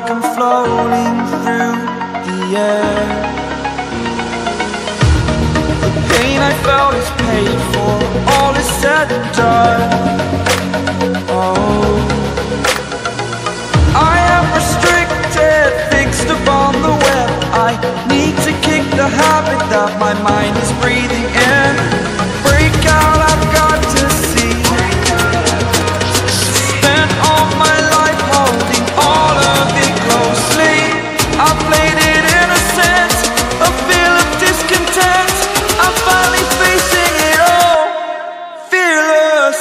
like I'm floating through the air. The pain I felt is paid for, all is said and done. Oh, I am restricted, fixed upon the web. I need to kick the habit that my mind is breathing in. Break out, I've got to see. Spent all my life holding all of it closely. I played it innocent, a feel of discontent. I'm finally facing it all, fearless.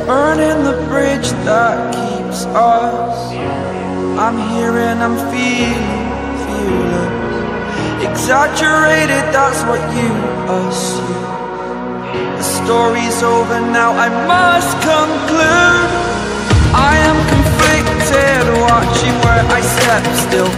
Burning the bridge that keeps us. I'm here and I'm feeling fearless. Exaggerated, that's what you assume. The story's over now, I must conclude. I am conflicted, watching where I step still.